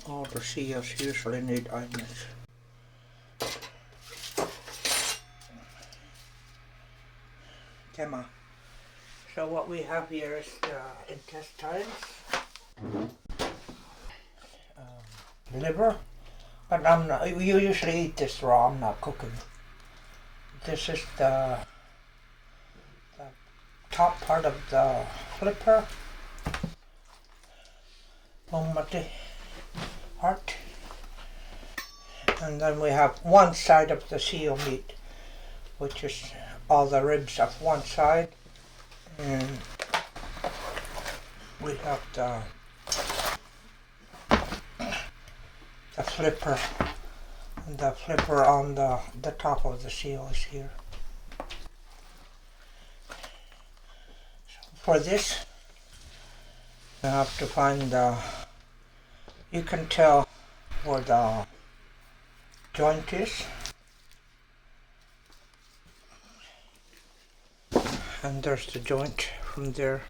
All the seals usually need onions. Tema. So what we have here is the intestines, liver, but I'm not. You usually eat this raw. I'm not cooking. This is the top part of the flipper, Omati heart, and then we have one side of the seal meat, which is all the ribs of one side, and we have the flipper, and the flipper on the top of the seal is here. So for this, you have to find you can tell where the joint is, and there's the joint from there.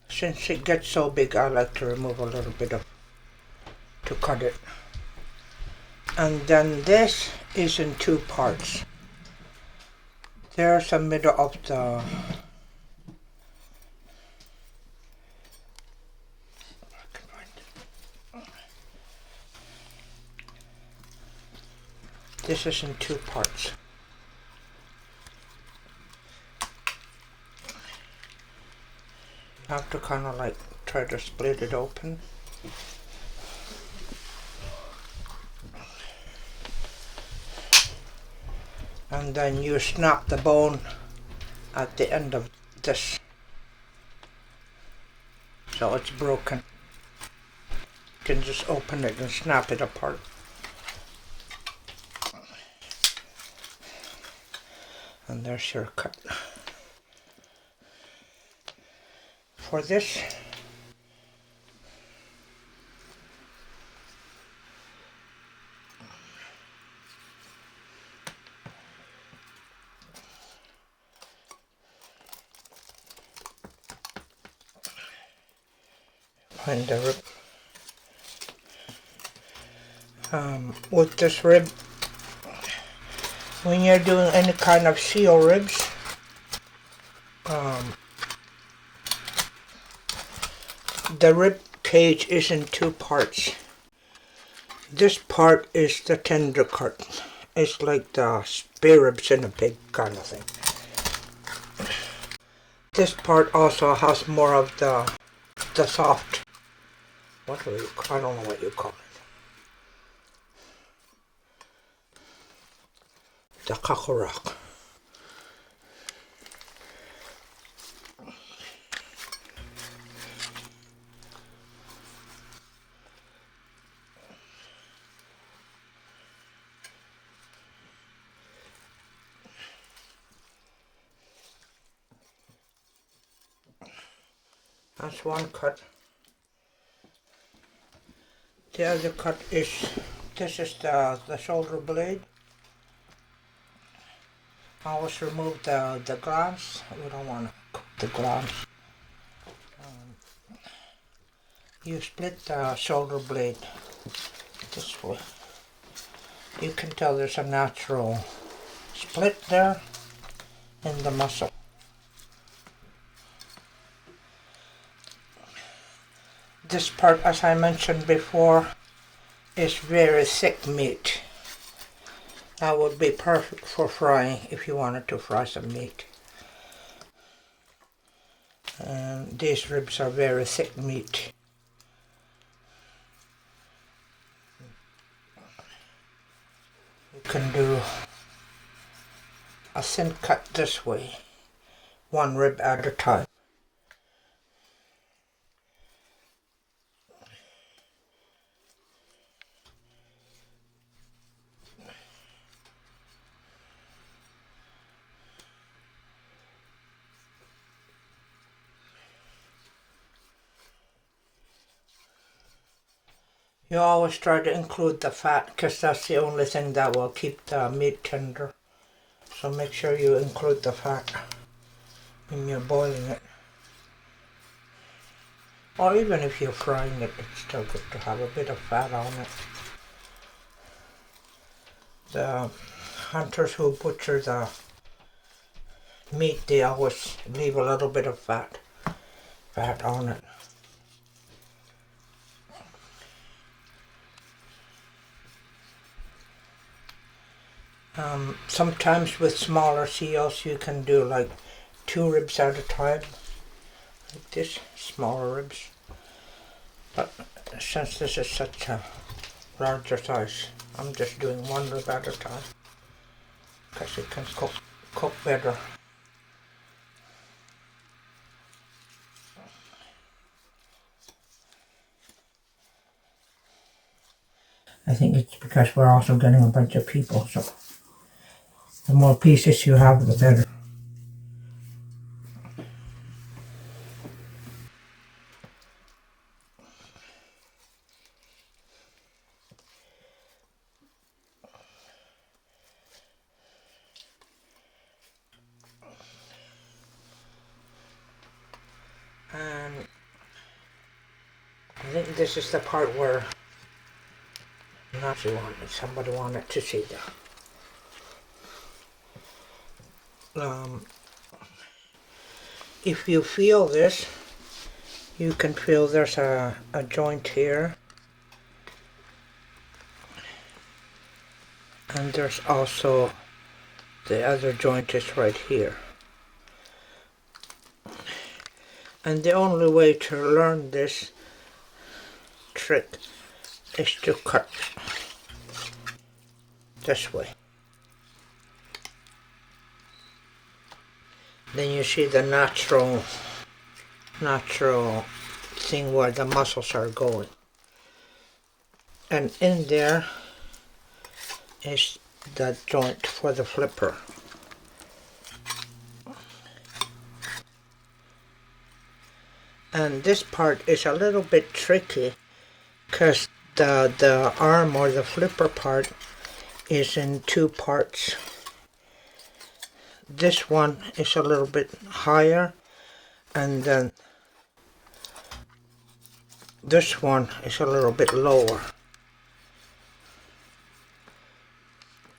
Since it gets so big, I like to remove a little bit to cut it. And then this is in two parts. There's the middle of the this is in two parts. You have to kind of like try to split it open. And then you snap the bone at the end of this, so it's broken. You can just open it and snap it apart. And there's your cut. For this, find the rib. With this rib, when you're doing any kind of seal ribs, the rib cage is in two parts. This part is the tender part. It's like the spare ribs in a pig kind of thing. This part also has more of the soft, I don't know what you call it. The kakorak. That's one cut. The other cut is, this is the shoulder blade. Always remove the glands. We don't want to cook the glands. You split the shoulder blade this way. You can tell there's a natural split there in the muscle. This part, as I mentioned before, is very thick meat. That would be perfect for frying if you wanted to fry some meat. And these ribs are very thick meat. You can do a thin cut this way, one rib at a time. You always try to include the fat because that's the only thing that will keep the meat tender. So make sure you include the fat when you're boiling it. Or even if you're frying it, it's still good to have a bit of fat on it. The hunters who butcher the meat, they always leave a little bit of fat on it. Sometimes with smaller seals you can do like 2 ribs at a time, like this, smaller ribs. But since this is such a larger size, I'm just doing 1 rib at a time because it can cook better. I think it's because we're also getting a bunch of people, so the more pieces you have, the better. And I think this is the part where somebody wanted to see that. If you feel this, you can feel there's a joint here, and there's also the other joint is right here. And the only way to learn this trick is to cut this way. Then you see the natural thing where the muscles are going. And in there is the joint for the flipper. And this part is a little bit tricky because the arm or the flipper part is in 2 parts. This one is a little bit higher, and then this one is a little bit lower.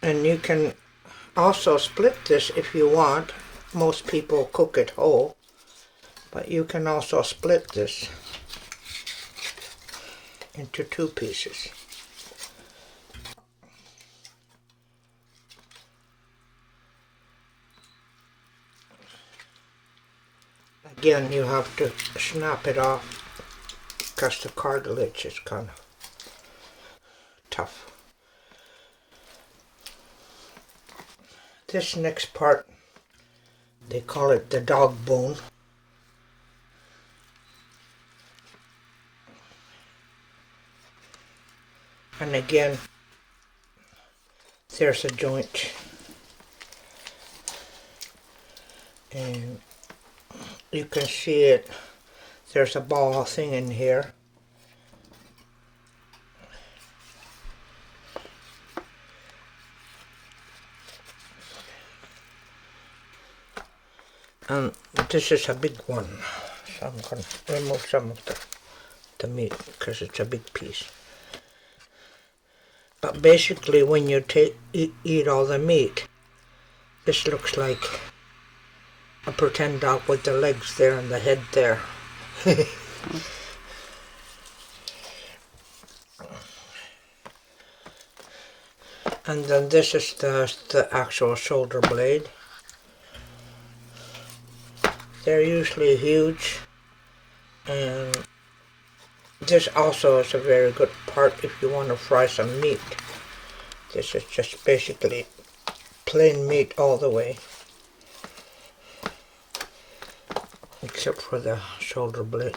And you can also split this if you want. Most people cook it whole, but you can also split this into 2 pieces. Again, you have to snap it off because the cartilage is kind of tough. This next part, they call it the dog bone. And again, there's a joint, and you can see it, there's a ball thing in here. And this is a big one, so I'm going to remove some of the meat because it's a big piece. But basically when you eat all the meat, this looks like a pretend dog with the legs there and the head there. And then this is the actual shoulder blade. They're usually huge, and this also is a very good part if you want to fry some meat. This is just basically plain meat all the way, except for the shoulder blade.